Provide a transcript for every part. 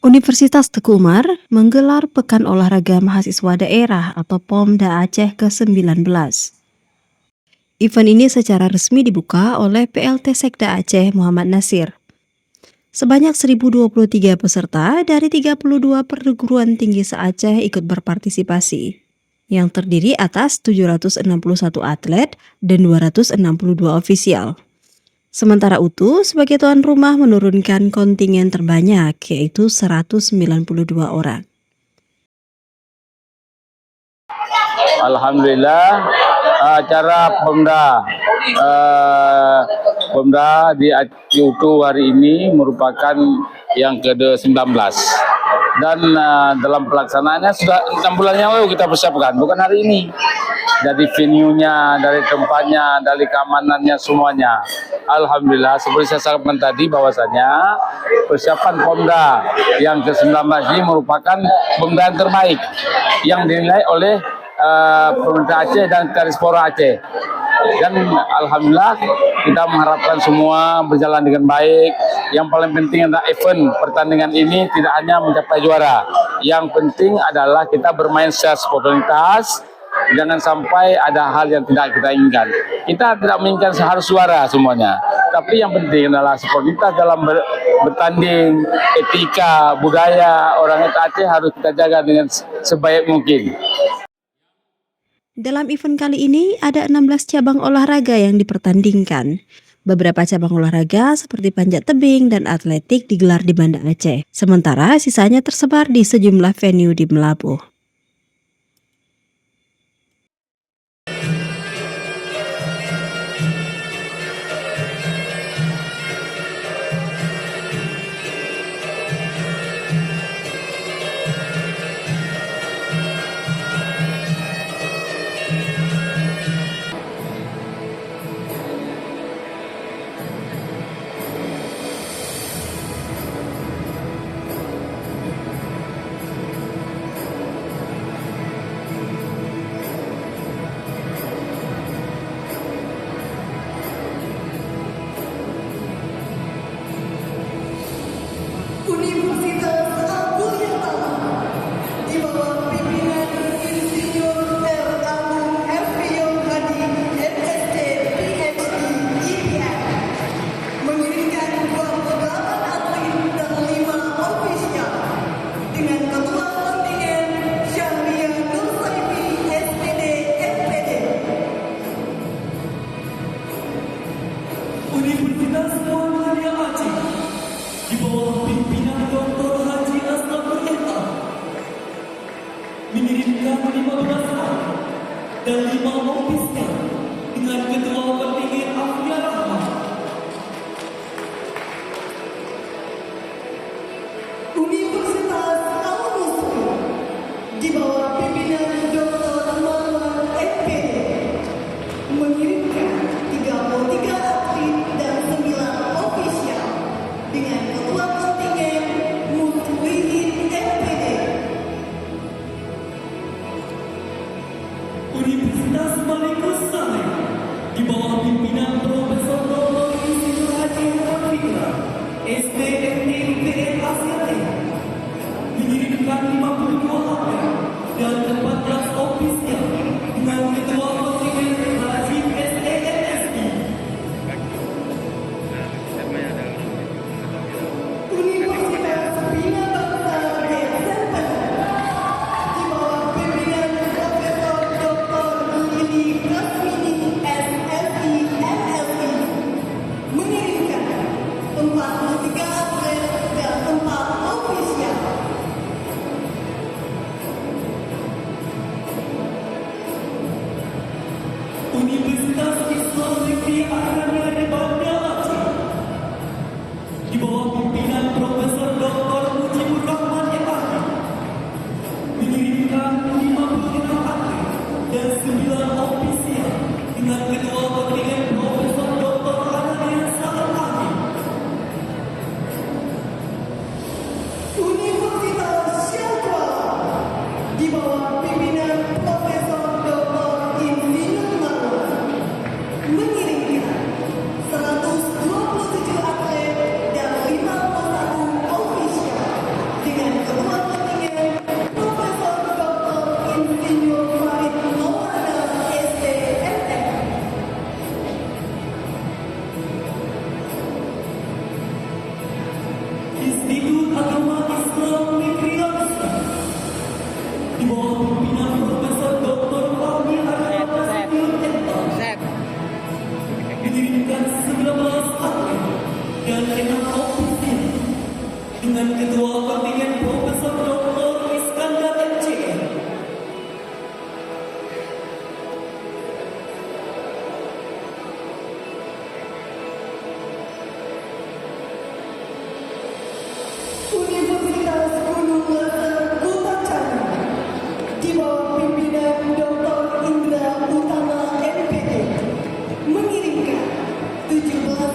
Universitas Teguh Umar menggelar Pekan Olahraga Mahasiswa Daerah atau POMDA Aceh ke-19. Event ini secara resmi dibuka oleh PLT Sekda Aceh Muhammad Nasir. Sebanyak 1.023 peserta dari 32 perguruan tinggi se-Aceh ikut berpartisipasi, yang terdiri atas 761 atlet dan 262 ofisial. Sementara UTU sebagai tuan rumah menurunkan kontingen terbanyak, yaitu 192 orang. Alhamdulillah, acara POMDA di UTU hari ini merupakan yang ke-19. Dan dalam pelaksanaannya sudah 6 bulan yang lalu kita persiapkan, bukan hari ini. Dari venue-nya, dari tempatnya, dari keamanannya, semuanya. Alhamdulillah, seperti saya sampaikan tadi bahwasanya persiapan POMDA yang ke-19 ini merupakan POMDA yang terbaik yang dinilai oleh pemerintah Aceh dan Karispora Aceh. Dan alhamdulillah kita mengharapkan semua berjalan dengan baik. Yang paling penting adalah event pertandingan ini tidak hanya mencapai juara. Yang penting adalah kita bermain secara spontanitas. Jangan sampai ada hal yang tidak kita inginkan. Kita tidak menginginkan harus juara semuanya. Tapi yang penting adalah spontanitas dalam bertanding, etika, budaya orang Aceh harus kita jaga dengan sebaik mungkin. Dalam event kali ini ada 16 cabang olahraga yang dipertandingkan. Beberapa cabang olahraga seperti panjat tebing dan atletik digelar di Banda Aceh. Sementara sisanya tersebar di sejumlah venue di Melabuh. Universitas Abu Yatama di bawah pimpinan Insinyur R. Agung Herfion Hadi MSc PhD IPN mengirimkan 28 atlet dan 5 ofisial dengan ketua kontingen Syahrian Nur Saifi SPD MPD. Universitas Muhammadiyah Aceh di bawah pimpinan Dr. Haji Asnafur Etta mengirimkan 15 orang dan 5 ofisial dengan ketua kontingen Afia Rahman. Universitas Al-Musri di bawah pimpinan Dr. Marwan MPD mengirimkan 33 atlet dan 9 ofisial dengan ketua kontingen Mutwihin MPD. Universitas Malikus Saleh di bawah pimpinan Profesor Dr. Insinyur Haji Rafiqullah SPMI PN Asia Tenggara bawah pimpinan Profesor Dr. Fahmi Harahapasution MA, mengirimkan 19 atlet dan 6 ofisial dengan Ketua Kontingen Profesor Dr. Iskandar MCM. Universitas Gunung Laser Kota Jambi di bawah pimpinan Dr. Indra Utama MPD mengirimkan 17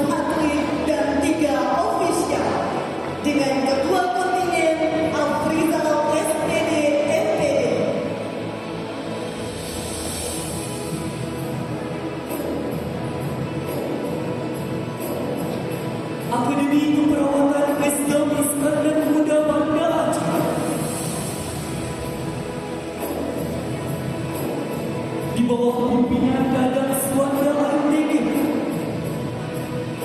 atlet dan 3 ofisial dengan Ketua Kontingen Afrizal SPD MPD. Akademi Keperawatan Wisdom Iskandar Muda Banda Aceh di bawah pimpinan Dadang Swanda MDG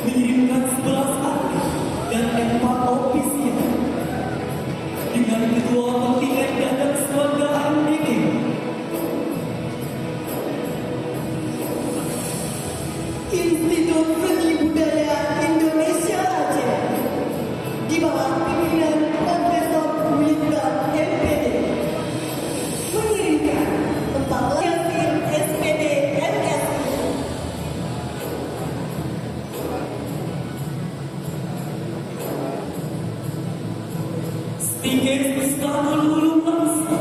mengirimkan 11 atlet dan 4 ofisial dengan Ketua Kontingen Dadang Swanda MDG. Institut Seni Budaya Indonesia Aceh di bawah pimpinan Profesor Winda MPD mengirimkan 4 yasin SPD MSI. Speaker Istanbul Ulum Bangsa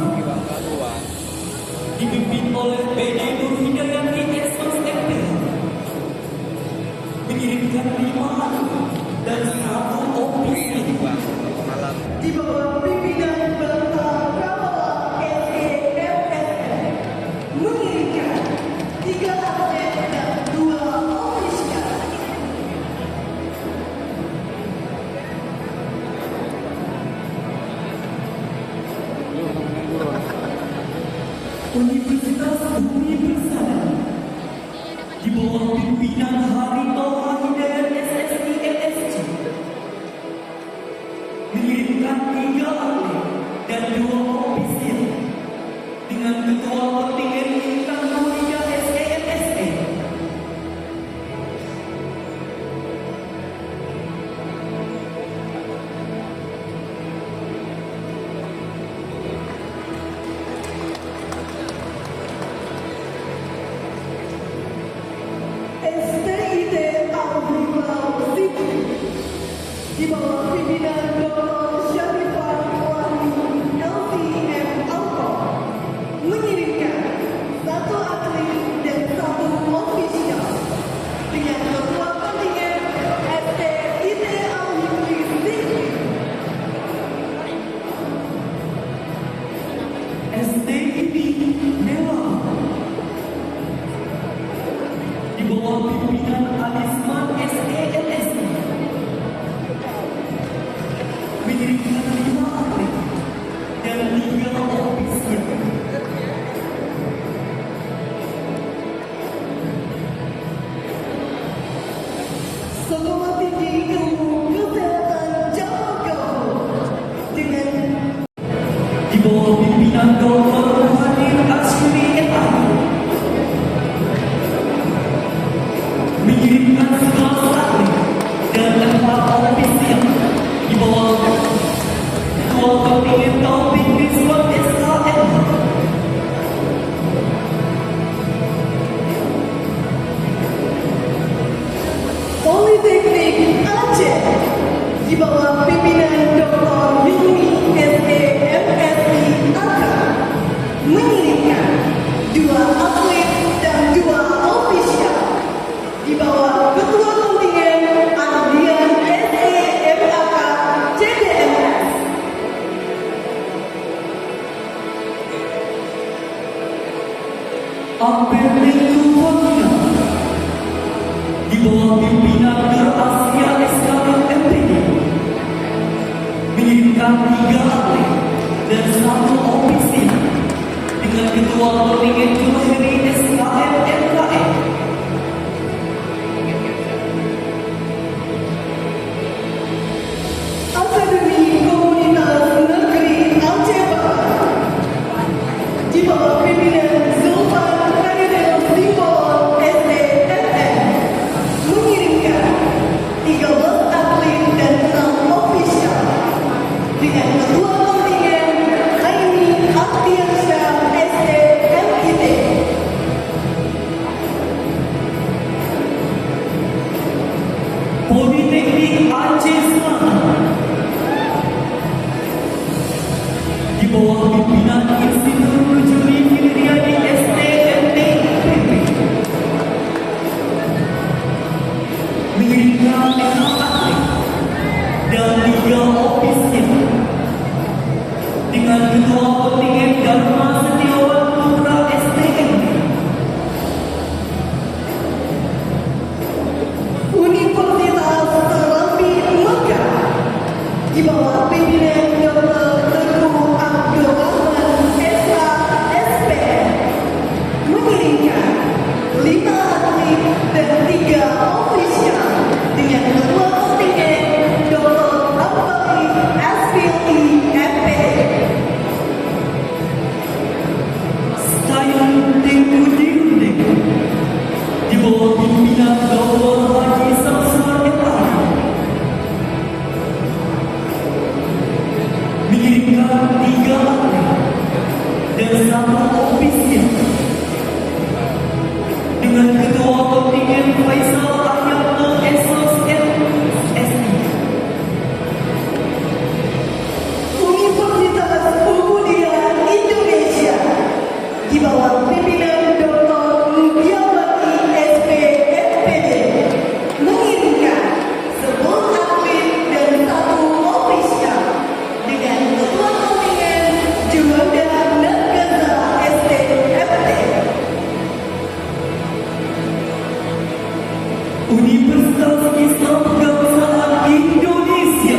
dipimpin oleh BD Nur Hidayati Esos MP mengirimkan 5 atlet dan 1 ofisial Di bawah pimpinan Banta Prabowo SEMSN mengirimkan 3 atlet dan 2 ofisial. Universitas Bumi Persada di bawah pimpinan Harito Hidayat SSI MSc mengirimkan 3 atlet dan 2 ofisial dengan Ketua Kontingen Bintang Mulia SEMSE. STIT Al-Hibau Zikri di bawah pimpinan Dr. Syarifat Wahdi LCM Alko mengirimkan 1 atlet dan 1 ofisial dengan Ketua Kontingen STIT Al-Hibau Zikri. STIP Mewah di bawah pimpinan Alisman SEMSI mengirimkan 5 atlet dan 3 ofisial. Sekolah Tinggi Ilmu Kesehatan Jawa dengan Di bawah pimpinan Dr. Muhadir Ashuri MA mengirimkan 11 atlet dan 4 ofisial di bawah Ketua Kontingen Taufik Rizwan SKM. Politeknik Aceh di bawah pimpinan Dr. Yuni SEMSI AK mengirimkan 2 atlet dan 2 ofisial di bawah Ketua Kontingen Ardian SEMAK CDMS. Ampere Lingkungan di bawah pimpinan Nur Asia SKM MPD mengirimkan 3 atlet dan 1 ofisial dengan Ketua Kontingen Juheri SKM MKM. Akademi Komunitas Negeri Aceh Barat dengan Ketua Kontingen Aini Aktiansyah STMIT. Politeknik Aceh Selatan di bawah pimpinan Institut Juri Filiadi STMIP mengirimkan 6 atlet dan 3 ofisial dengan Ketua Kontingen Dharma Setiawan Putra STMIP. Universitas Serambi Mekah di bawah pimpinan Dr. Teguh Abdul Rahman SHSP mengirimkan 5 atlet dan 3 ofisial dengan Ketua Kontingen Dr. Abdali SPI MPD. Stayun Tengku Dirundeng di bawah pimpinan Dr. Haji Samsuar Epari mengirimkan 3 atlet dan 1 ofisial dengan Ketua Kontingen Faisal Ahyapto SSI. Universitas Pemuda Indonesia di bawah pimpinan Dr. Mugyawati SPMPD mengirimkan 10 atlet dan 1 ofisial dengan Ketua Kontingen Juanda Nagaza STMT. Universitas Islam Kebangsaan Indonesia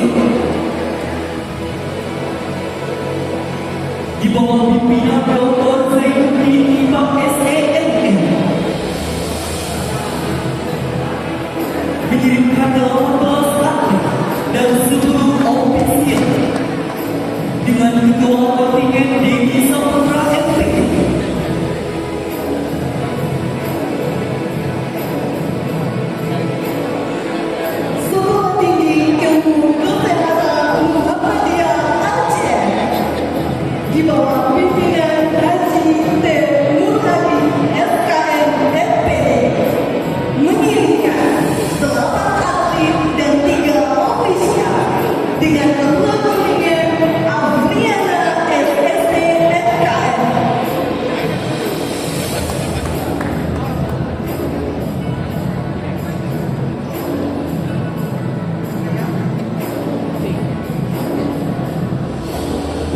di bawah pimpinan Dr. Zainuddin Imam SANM mengirimkan 18 atlet dan 10 ofisial dengan Ketua Kontingen Dewi Saputra MPD. Sekolah Tinggi Ilmu Kesehatan Muhammadiyah Aceh di bawah pimpinan Haji T. Murhadi SKM MPD mengirimkan 8 atlet dan 3 ofisial dengan Ketua Kontingen Afriana SST FKM.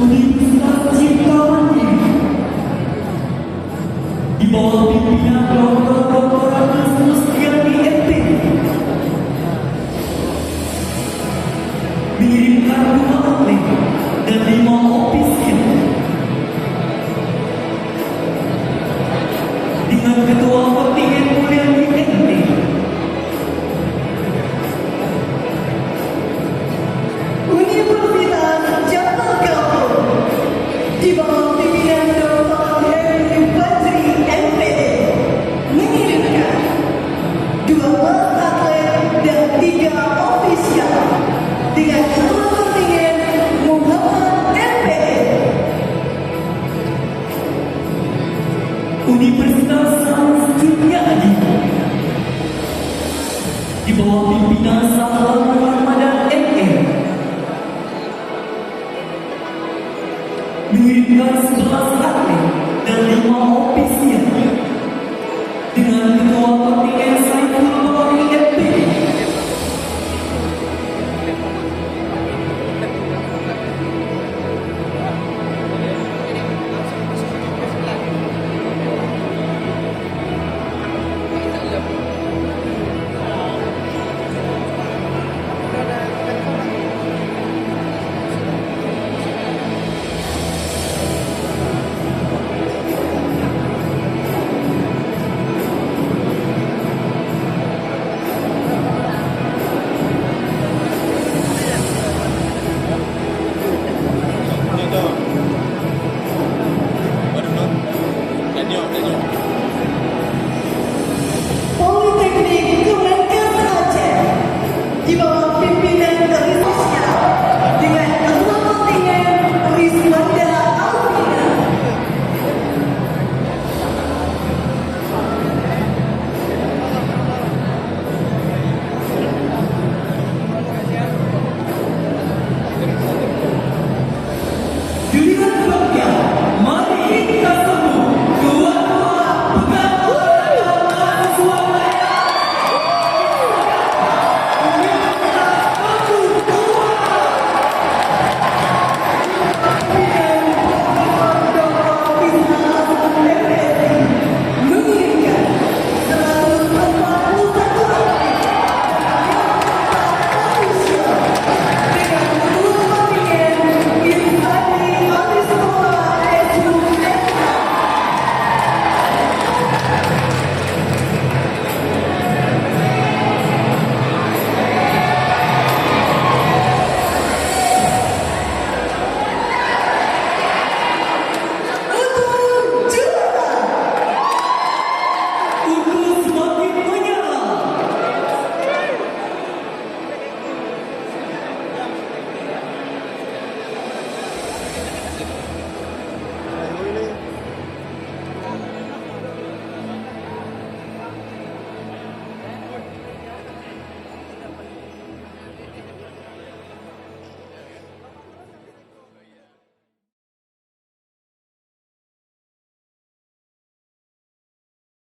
Universitas Cinta Mandiri di bawah pimpinan Dr. Agus Mustiani MPD mengirimkan 2 atlet dan 5 ofisial dengan Ketua Kontingen Mulyani MT. Universitas Jabal Gabung di bawah pimpinan Dr. Henry Fajri MPD mengirimkan 12 atlet dan 3 ofisial dengan Ketua Kontingen Muhammad MPD. Universitas Sains Junyadi di bawah pimpinan Sahlan Ramadan MM mengirimkan 11 atlet dan 5 ofisial